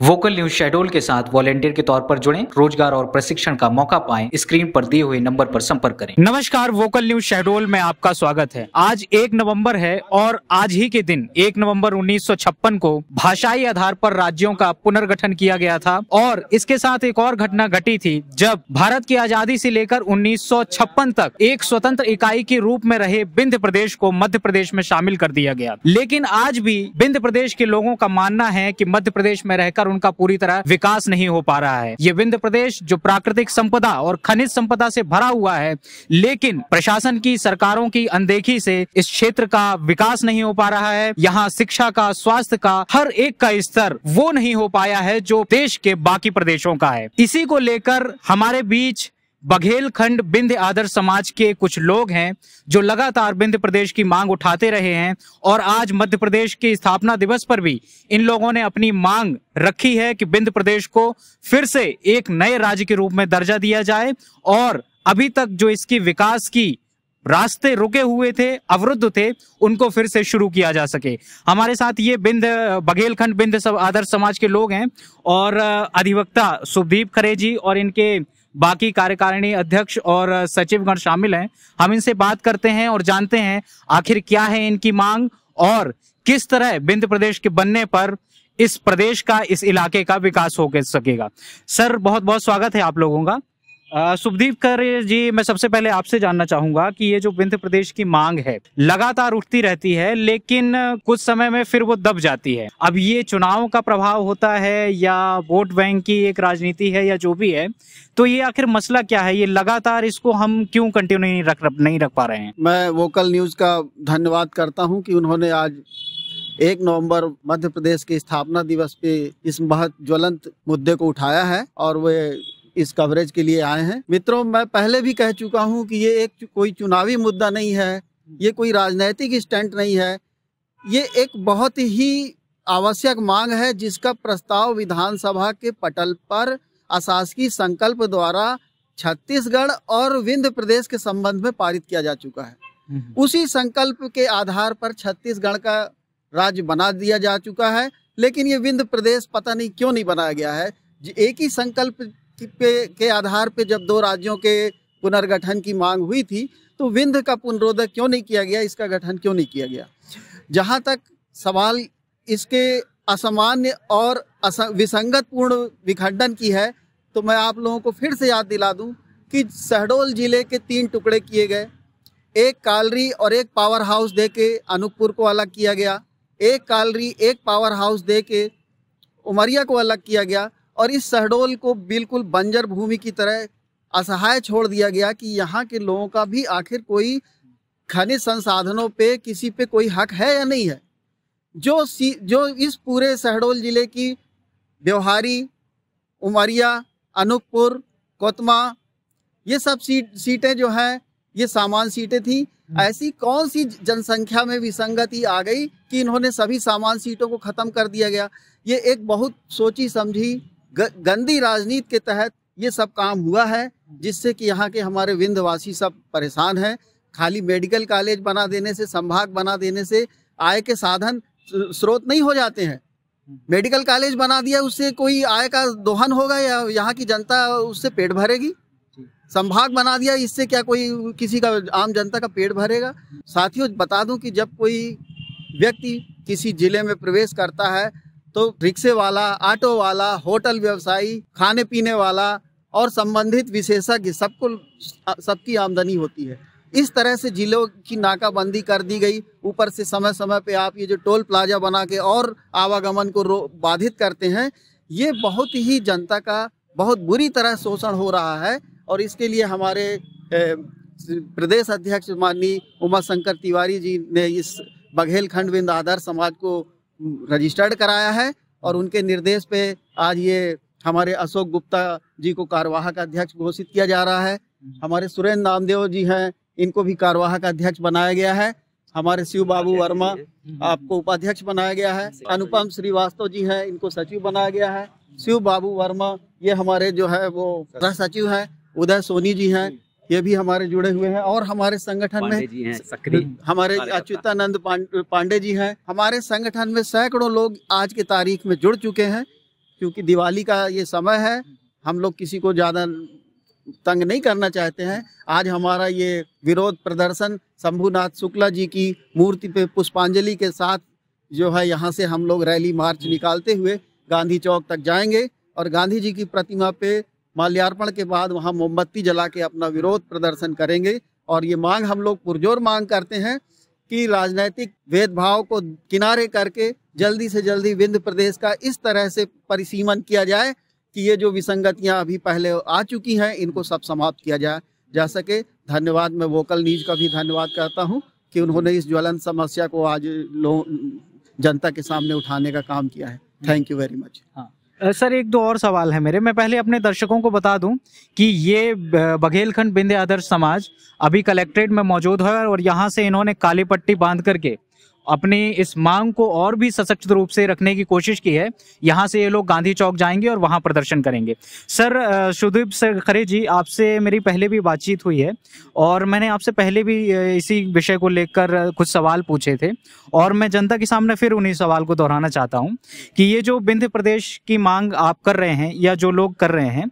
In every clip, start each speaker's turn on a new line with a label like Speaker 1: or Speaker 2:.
Speaker 1: Vocal news Shahdol के साथ volunteer के तौर पर जुड़ें, रोजगार और प्रशिक्षण का मौका पाएं। स्क्रीन पर दिए हुए नंबर पर संपर्क करें। नमस्कार, वोकल न्यूज शहडोल में आपका स्वागत है। आज 1 नवंबर है और आज ही के दिन 1 नवंबर 1956 को भाषाई आधार पर राज्यों का पुनर्गठन किया गया था और इसके साथ एक और घटना घटी थी जब भारत की आजादी से लेकर 1956 तक एक स्वतंत्र इकाई के रूप में रहे विंध्य प्रदेश को मध्य प्रदेश में शामिल कर दिया गया। लेकिन आज भी विंध्य प्रदेश के लोगों का मानना है कि मध्य प्रदेश में रहकर उनका पूरी तरह विकास नहीं हो पा रहा है। ये विंध्य प्रदेश जो प्राकृतिक संपदा और खनिज संपदा से भरा हुआ है, लेकिन प्रशासन की, सरकारों की अनदेखी से इस क्षेत्र का विकास नहीं हो पा रहा है। यहाँ शिक्षा का, स्वास्थ्य का, हर एक का स्तर वो नहीं हो पाया है जो देश के बाकी प्रदेशों का है। इसी को लेकर हमारे बीच बघेलखंड विंध्य आदर्श समाज के कुछ लोग हैं जो लगातार विंध्य प्रदेश की मांग उठाते रहे हैं और आज मध्य प्रदेश के स्थापना दिवस पर भी इन लोगों ने अपनी मांग रखी है कि विंध्य प्रदेश को फिर से एक नए राज्य के रूप में दर्जा दिया जाए और अभी तक जो इसकी विकास की रास्ते रुके हुए थे, अवरुद्ध थे, उनको फिर से शुरू किया जा सके। हमारे साथ ये बघेलखंड विंध्य आदर्श समाज के लोग हैं और अधिवक्ता शुभदीप खरे जी और इनके बाकी कार्यकारिणी अध्यक्ष और सचिवगण शामिल हैं। हम इनसे बात करते हैं और जानते हैं आखिर क्या है इनकी मांग और किस तरह विंध्य प्रदेश के बनने पर इस प्रदेश का, इस इलाके का विकास हो सकेगा। सर, बहुत बहुत स्वागत है आप लोगों का। शुभदीप खरे जी, मैं सबसे पहले आपसे जानना चाहूंगा कि ये जो विंध्य प्रदेश की मांग है लगातार उठती रहती है लेकिन कुछ समय में फिर वो दब जाती है। अब ये चुनाव का प्रभाव होता है या वोट बैंक की एक राजनीति है या जो भी है, तो ये आखिर मसला क्या है? ये लगातार इसको हम क्यों कंटिन्यू नहीं रख पा रहे हैं?
Speaker 2: मैं वोकल न्यूज का धन्यवाद करता हूँ कि उन्होंने आज 1 नवंबर मध्य प्रदेश के स्थापना दिवस पे इस बहुत ज्वलंत मुद्दे को उठाया है और वे इस कवरेज के लिए आए हैं। मित्रों, मैं पहले भी कह चुका हूं कि ये एक कोई चुनावी मुद्दा नहीं है, ये कोई राजनीतिक स्टंट नहीं है, ये एक बहुत ही आवश्यक मांग है जिसका प्रस्ताव विधानसभा के पटल पर अशासकीय संकल्प द्वारा छत्तीसगढ़ और विंध्य प्रदेश के संबंध में पारित किया जा चुका है। उसी संकल्प के आधार पर छत्तीसगढ़ का राज्य बना दिया जा चुका है, लेकिन ये विंध्य प्रदेश पता नहीं क्यों नहीं बनाया गया है। एक ही संकल्प के आधार पे जब 2 राज्यों के पुनर्गठन की मांग हुई थी तो विंध्य का पुनरोदय क्यों नहीं किया गया, इसका गठन क्यों नहीं किया गया? जहां तक सवाल इसके असामान्य और विसंगत पूर्ण विखंडन की है तो मैं आप लोगों को फिर से याद दिला दूं कि शहडोल जिले के 3 टुकड़े किए गए। एक कालरी और एक पावर हाउस दे के अनूपपुर को अलग किया गया, एक कालरी एक पावर हाउस दे के उमरिया को अलग किया गया और इस शहडोल को बिल्कुल बंजर भूमि की तरह असहाय छोड़ दिया गया कि यहाँ के लोगों का भी आखिर कोई खनिज संसाधनों पे किसी पे कोई हक है या नहीं है। जो इस पूरे शहडोल जिले की व्यवहारी, उमरिया, अनूपपुर, कोतमा, ये सब सीटें जो हैं ये सामान्य सीटें थी। ऐसी कौन सी जनसंख्या में विसंगति आ गई कि इन्होंने सभी सामान्य सीटों को खत्म कर दिया गया? ये एक बहुत सोची समझी गंदी राजनीति के तहत ये सब काम हुआ है जिससे कि यहाँ के हमारे विंध्यवासी सब परेशान हैं। खाली मेडिकल कॉलेज बना देने से, संभाग बना देने से आय के साधन स्रोत नहीं हो जाते हैं। मेडिकल कॉलेज बना दिया, उससे कोई आय का दोहन होगा या यहाँ की जनता उससे पेट भरेगी? संभाग बना दिया, इससे क्या कोई किसी का, आम जनता का पेट भरेगा? साथियों, बता दूं कि जब कोई व्यक्ति किसी जिले में प्रवेश करता है तो रिक्शे वाला, ऑटो वाला, होटल व्यवसायी, खाने पीने वाला और संबंधित विशेषज्ञ सबकी आमदनी होती है। इस तरह से जिलों की नाकाबंदी कर दी गई। ऊपर से समय समय पे आप ये जो टोल प्लाजा बना के और आवागमन को बाधित करते हैं, ये बहुत ही जनता का बहुत बुरी तरह शोषण हो रहा है और इसके लिए हमारे प्रदेश अध्यक्ष माननीय उमाशंकर तिवारी जी ने इस बघेलखंड विंध्य आदर्श समाज को रजिस्टर्ड कराया है और उनके निर्देश पे आज ये हमारे अशोक गुप्ता जी को कार्यवाहक अध्यक्ष घोषित किया जा रहा है। हमारे सुरेंद्र नामदेव जी हैं, इनको भी कार्यवाहक अध्यक्ष बनाया गया है। हमारे शिव बाबू वर्मा आपको उपाध्यक्ष बनाया गया है। अनुपम श्रीवास्तव जी हैं, इनको सचिव बनाया गया है। शिव बाबू वर्मा ये हमारे जो है वो सह सचिव हैं। उदय सोनी जी हैं, ये भी हमारे जुड़े हुए हैं और हमारे संगठन में हमारे अच्युतानंद पांडे जी हैं। हमारे संगठन में सैकड़ों लोग आज की तारीख में जुड़ चुके हैं। क्योंकि दिवाली का ये समय है, हम लोग किसी को ज़्यादा तंग नहीं करना चाहते हैं। आज हमारा ये विरोध प्रदर्शन शंभुनाथ शुक्ला जी की मूर्ति पे पुष्पांजलि के साथ जो है यहाँ से हम लोग रैली मार्च निकालते हुए गांधी चौक तक जाएंगे और गांधी जी की प्रतिमा पे माल्यार्पण के बाद वहाँ मोमबत्ती जला के अपना विरोध प्रदर्शन करेंगे। और ये मांग हम लोग पुरजोर मांग करते हैं कि राजनीतिक भेदभाव को किनारे करके जल्दी से जल्दी विंध्य प्रदेश का इस तरह से परिसीमन किया जाए कि ये जो विसंगतियां अभी पहले आ चुकी हैं इनको सब समाप्त किया जा सके। धन्यवाद। मैं वोकल न्यूज का भी धन्यवाद करता हूं कि उन्होंने इस ज्वलंत समस्या को आज जनता के सामने उठाने का काम किया है। Thank you very much.
Speaker 1: हाँ सर, एक दो और सवाल है मेरे। मैं पहले अपने दर्शकों को बता दूं कि ये बघेलखंड विंध्य आदर्श समाज अभी कलेक्ट्रेट में मौजूद है और यहाँ से इन्होंने काली पट्टी बांध करके अपनी इस मांग को और भी सशक्त रूप से रखने की कोशिश की है। यहाँ से ये लोग गांधी चौक जाएंगे और वहाँ प्रदर्शन करेंगे। सर सुदीप सर खरे जी, आपसे मेरी पहले भी बातचीत हुई है और मैंने आपसे पहले भी इसी विषय को लेकर कुछ सवाल पूछे थे और मैं जनता के सामने फिर उन्हीं सवाल को दोहराना चाहता हूँ कि ये जो विंध्य प्रदेश की मांग आप कर रहे हैं या जो लोग कर रहे हैं,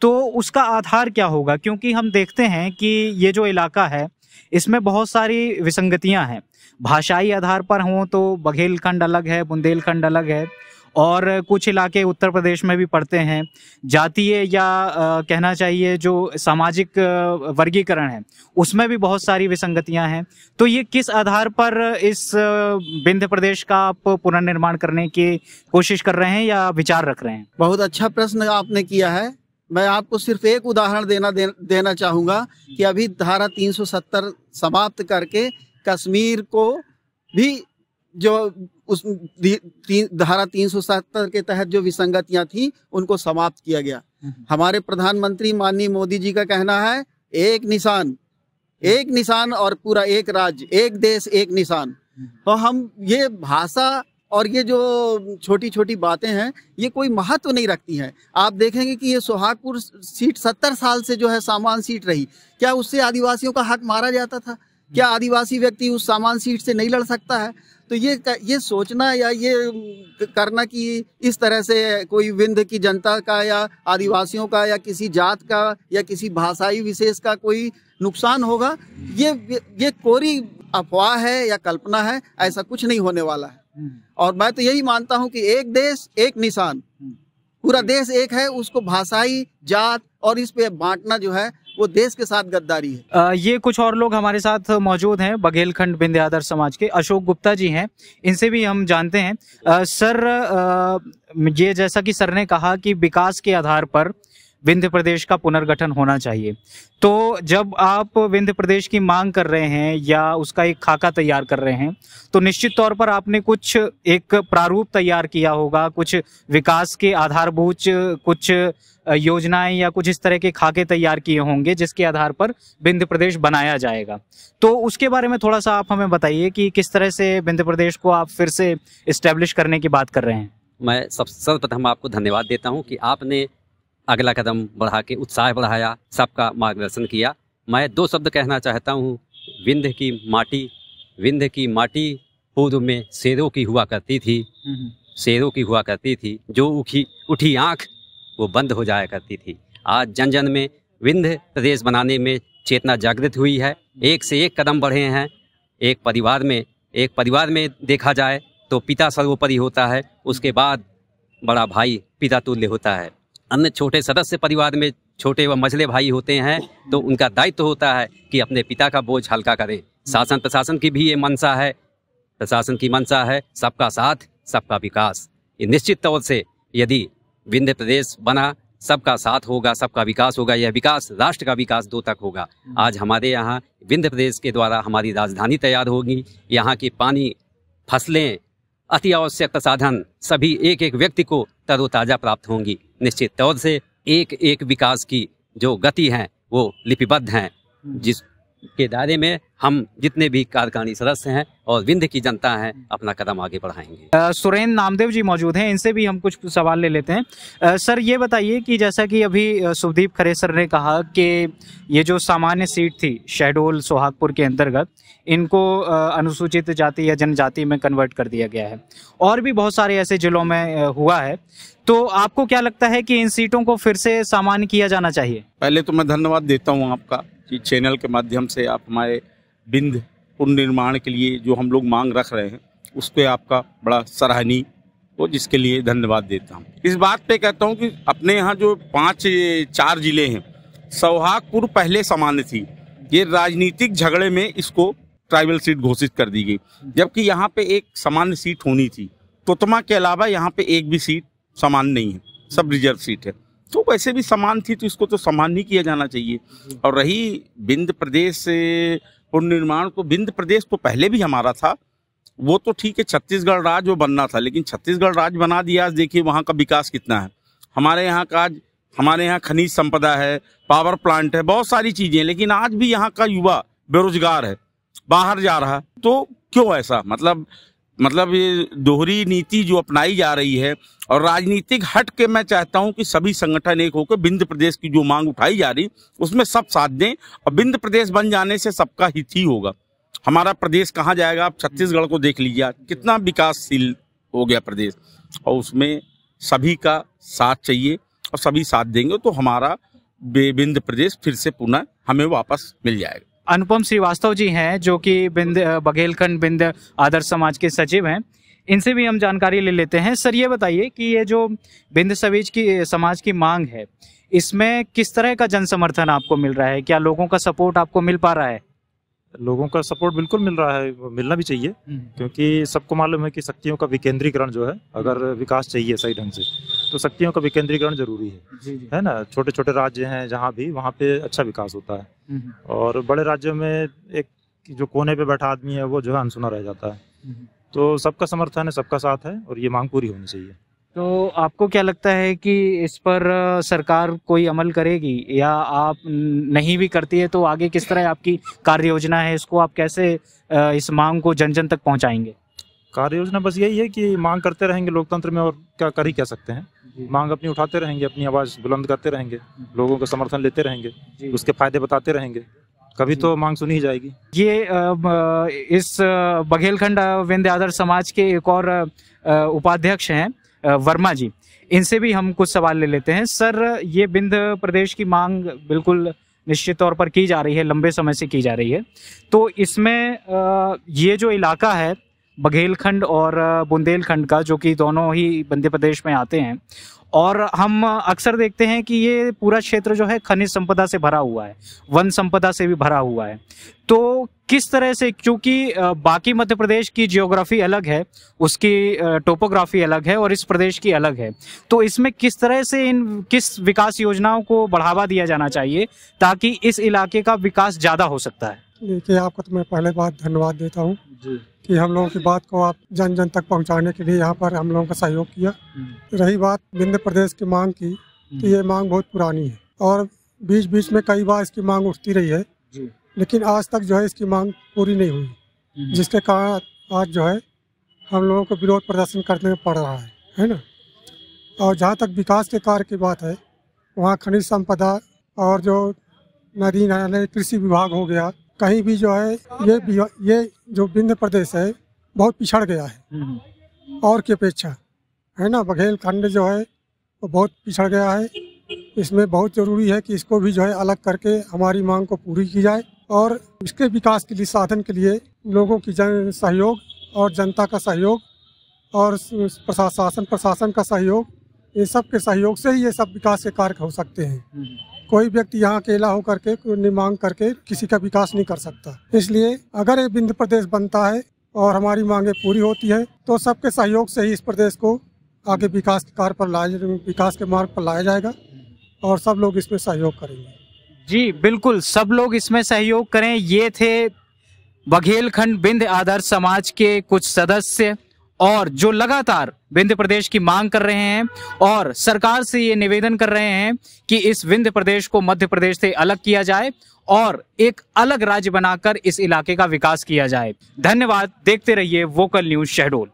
Speaker 1: तो उसका आधार क्या होगा? क्योंकि हम देखते हैं कि ये जो इलाका है इसमें बहुत सारी विसंगतियां हैं। भाषाई आधार पर हों तो बघेलखंड अलग है, बुंदेलखंड अलग है और कुछ इलाके उत्तर प्रदेश में भी पड़ते हैं। जातीय या कहना चाहिए जो सामाजिक वर्गीकरण है उसमें भी बहुत सारी विसंगतियां हैं। तो ये किस आधार पर इस विंध्य प्रदेश का आप पुनर्निर्माण करने की कोशिश कर रहे हैं या विचार रख रहे हैं?
Speaker 2: बहुत अच्छा प्रश्न आपने किया है। मैं आपको सिर्फ एक उदाहरण देना चाहूँगा कि अभी धारा 370 समाप्त करके कश्मीर को भी जो उस धारा 370 के तहत जो विसंगतियां थी उनको समाप्त किया गया। हमारे प्रधानमंत्री माननीय मोदी जी का कहना है एक निशान और पूरा एक राज्य, एक देश एक निशान। तो हम ये भाषा और ये जो छोटी छोटी बातें हैं ये कोई महत्व नहीं रखती हैं। आप देखेंगे कि ये सोहागपुर सीट 70 साल से जो है सामान्य सीट रही। क्या उससे आदिवासियों का हक मारा जाता था? क्या आदिवासी व्यक्ति उस सामान्य सीट से नहीं लड़ सकता है? तो ये सोचना या ये करना कि इस तरह से कोई विंध्य की जनता का या आदिवासियों का या किसी जात का या किसी भाषाई विशेष का कोई नुकसान होगा, ये कोरी अफवाह है या कल्पना है। ऐसा कुछ नहीं होने वाला है। और मैं तो यही मानता हूं कि एक देश एक निशान, पूरा देश एक है, उसको भाषाई जात और इस पे बांटना जो है वो देश के साथ गद्दारी है।
Speaker 1: ये कुछ और लोग हमारे साथ मौजूद हैं बघेलखंड विंध्य आदर्श समाज के। अशोक गुप्ता जी हैं, इनसे भी हम जानते हैं। सर ये जैसा कि सर ने कहा कि विकास के आधार पर विंध्य प्रदेश का पुनर्गठन होना चाहिए, तो जब आप विंध्य प्रदेश की मांग कर रहे हैं या उसका एक खाका तैयार कर रहे हैं तो निश्चित तौर पर आपने कुछ एक प्रारूप तैयार किया होगा, कुछ विकास के आधारभूत कुछ योजनाएं या कुछ इस तरह के खाके तैयार किए होंगे जिसके आधार पर विंध्य प्रदेश बनाया जाएगा। तो उसके बारे में थोड़ा सा आप हमें बताइए कि किस तरह से विंध्य प्रदेश को आप फिर से इस्टेब्लिश करने की बात कर रहे हैं।
Speaker 3: मैं सर्वप्रथम आपको धन्यवाद देता हूँ कि आपने अगला कदम बढ़ा के उत्साह बढ़ाया, सबका मार्गदर्शन किया। मैं दो शब्द कहना चाहता हूँ। विंध्य की माटी पूर्व में शेरों की हुआ करती थी, जो उठी आँख वो बंद हो जाया करती थी। आज जन जन में विंध्य प्रदेश बनाने में चेतना जागृत हुई है। एक से एक कदम बढ़े हैं। एक परिवार में देखा जाए तो पिता सर्वोपरि होता है, उसके बाद बड़ा भाई पिता तुल्य होता है। अन्य छोटे सदस्य परिवार में छोटे व मझले भाई होते हैं तो उनका दायित्व होता है कि अपने पिता का बोझ हल्का करें। शासन प्रशासन की भी ये मनसा है, सबका साथ सबका विकास। ये निश्चित तौर से यदि विंध्य प्रदेश बना, सबका साथ होगा, सबका विकास होगा, यह विकास राष्ट्र का विकास दो तक होगा। आज हमारे यहाँ विंध्य प्रदेश के द्वारा हमारी राजधानी तैयार होगी। यहाँ की पानी, फसलें, अति आवश्यक साधन सभी एक एक व्यक्ति को तरोताजा प्राप्त होंगी। निश्चित तौर से एक एक विकास की जो गति है वो लिपिबद्ध हैं, जिसके दायरे में हम जितने भी कार्यकारिणी सदस्य हैं और विंध्य की जनता है अपना कदम आगे बढ़ाएंगे।
Speaker 1: सुरेंद्र नामदेव जी मौजूद हैं, इनसे भी हम कुछ सवाल ले लेते हैं। सर ये बताइए कि जैसा कि अभी सुदीप खरे सर ने कहा कि ये जो सामान्य सीट थी शहडोल सोहागपुर के अंतर्गत, इनको अनुसूचित जाति या जनजाति में कन्वर्ट कर दिया गया है और भी बहुत सारे ऐसे जिलों में हुआ है, तो आपको क्या लगता है कि इन सीटों को फिर से सामान्य किया जाना चाहिए?
Speaker 4: पहले तो मैं धन्यवाद देता हूं आपका कि चैनल के माध्यम से आप हमारे विंध्य पुनर्निर्माण के लिए जो हम लोग मांग रख रहे हैं उस पर आपका बड़ा सराहनीय हो, जिसके लिए धन्यवाद देता हूं। इस बात पे कहता हूं कि अपने यहाँ जो 4 जिले हैं, सोहागपुर पहले सामान्य थी, ये राजनीतिक झगड़े में इसको ट्राइबल सीट घोषित कर दी गई, जबकि यहाँ पे एक सामान्य सीट होनी थी। तोतमा के अलावा यहाँ पे एक भी सीट समान नहीं है, सब रिजर्व सीट है। तो वैसे भी समान थी तो इसको तो समान नहीं किया जाना चाहिए। और रही विंध्य प्रदेश पुनर्निर्माण, तो विंध्य प्रदेश तो पहले भी हमारा था, वो तो ठीक है, छत्तीसगढ़ राज्य वो बनना था, लेकिन छत्तीसगढ़ राज्य बना दिया। आज देखिए वहाँ का विकास कितना है। हमारे यहाँ का आज हमारे यहाँ खनिज संपदा है, पावर प्लांट है, बहुत सारी चीजें, लेकिन आज भी यहाँ का युवा बेरोजगार है, बाहर जा रहा है। तो क्यों ऐसा? मतलब ये दोहरी नीति जो अपनाई जा रही है, और राजनीतिक हट के मैं चाहता हूं कि सभी संगठन एक होकर विंध्य प्रदेश की जो मांग उठाई जा रही उसमें सब साथ दें, और विंध्य प्रदेश बन जाने से सबका हित ही होगा। हमारा प्रदेश कहाँ जाएगा? आप छत्तीसगढ़ को देख लीजिए, कितना विकासशील हो गया प्रदेश, और उसमें सभी का साथ चाहिए और सभी साथ देंगे तो हमारा विंध्य प्रदेश फिर से पुनः हमें वापस मिल जाएगा।
Speaker 1: अनुपम श्रीवास्तव जी हैं जो कि बघेलखंड विंध्य आदर्श समाज के सचिव हैं, इनसे भी हम जानकारी ले लेते हैं। सर ये बताइए कि ये जो विंध्य समाज की मांग है, इसमें किस तरह का जन समर्थन आपको मिल रहा है? क्या लोगों का सपोर्ट आपको मिल पा रहा है?
Speaker 5: लोगों का सपोर्ट बिल्कुल मिल रहा है, मिलना भी चाहिए, क्योंकि सबको मालूम है कि शक्तियों का विकेंद्रीकरण जो है, अगर विकास चाहिए सही ढंग से तो शक्तियों का विकेंद्रीकरण जरूरी है ना। छोटे छोटे राज्य हैं जहाँ भी, वहाँ पे अच्छा विकास होता है, और बड़े राज्यों में एक जो कोने पे बैठा आदमी है वो जो है अनसुना रह जाता है। तो सबका समर्थन है, सबका साथ है, और ये मांग पूरी होनी चाहिए।
Speaker 1: तो आपको क्या लगता है कि इस पर सरकार कोई अमल करेगी, या आप नहीं भी करती है तो आगे किस तरह आपकी कार्य योजना है, इसको आप कैसे इस मांग को जन जन तक पहुंचाएंगे?
Speaker 5: कार्य योजना बस यही है कि मांग करते रहेंगे लोकतंत्र में, और क्या कर ही क्या सकते हैं। मांग अपनी उठाते रहेंगे, अपनी आवाज़ बुलंद करते रहेंगे, लोगों का समर्थन लेते रहेंगे, उसके फायदे बताते रहेंगे, कभी तो मांग सुनी ही जाएगी।
Speaker 1: ये इस बघेलखंड विंध्य आदर्श समाज के एक और उपाध्यक्ष हैं वर्मा जी, इनसे भी हम कुछ सवाल ले लेते हैं। सर ये विंध्य प्रदेश की मांग बिल्कुल निश्चित तौर पर की जा रही है, लंबे समय से की जा रही है, तो इसमें ये जो इलाका है बघेलखंड और बुंदेलखंड का, जो कि दोनों ही मध्य प्रदेश में आते हैं, और हम अक्सर देखते हैं कि ये पूरा क्षेत्र जो है खनिज संपदा से भरा हुआ है, वन संपदा से भी भरा हुआ है। तो किस तरह से, क्योंकि बाकी मध्य प्रदेश की जियोग्राफी अलग है, उसकी टोपोग्राफी अलग है और इस प्रदेश की अलग है, तो इसमें किस तरह से किस विकास योजनाओं को बढ़ावा दिया जाना चाहिए ताकि इस इलाके का विकास ज़्यादा हो सकता है?
Speaker 6: देखिए, आपको तो मैं पहले बात धन्यवाद देता हूँ कि हम लोगों की बात को आप जन जन तक पहुँचाने के लिए यहाँ पर हम लोगों का सहयोग किया। रही बात विंध्य प्रदेश की मांग की, तो ये मांग बहुत पुरानी है और बीच बीच में कई बार इसकी मांग उठती रही है, लेकिन आज तक जो है इसकी मांग पूरी नहीं हुई, जिसके कारण आज जो है हम लोगों को विरोध प्रदर्शन करने पड़ रहा है ना। और जहाँ तक विकास के कार्य की बात है, वहाँ खनिज संपदा और जो नदी नाले, कृषि विभाग हो गया, कहीं भी जो है ये जो विंध्य प्रदेश है बहुत पिछड़ गया है और की अपेक्षा, है ना। बघेलखंड जो है वो बहुत पिछड़ गया है। इसमें बहुत ज़रूरी है कि इसको भी जो है अलग करके हमारी मांग को पूरी की जाए, और इसके विकास के लिए, साधन के लिए लोगों की सहयोग और जनता का सहयोग और प्रशासन का सहयोग, ये सब के सहयोग से ही ये सब विकास के कार्य हो सकते हैं। कोई व्यक्ति यहाँ अकेला होकर के, कोई मांग करके किसी का विकास नहीं कर सकता। इसलिए अगर ये विंध्य प्रदेश बनता है और हमारी मांगें पूरी होती है तो सबके सहयोग से ही इस प्रदेश को आगे विकास के कार्य पर विकास के मार्ग पर लाया जाएगा और सब लोग इसमें सहयोग करेंगे।
Speaker 1: जी बिल्कुल, सब लोग इसमें सहयोग करें। ये थे बघेलखंड विंध्य आदर्श समाज के कुछ सदस्य और जो लगातार विंध्य प्रदेश की मांग कर रहे हैं और सरकार से ये निवेदन कर रहे हैं कि इस विंध्य प्रदेश को मध्य प्रदेश से अलग किया जाए और एक अलग राज्य बनाकर इस इलाके का विकास किया जाए। धन्यवाद। देखते रहिए वोकल न्यूज शहडोल।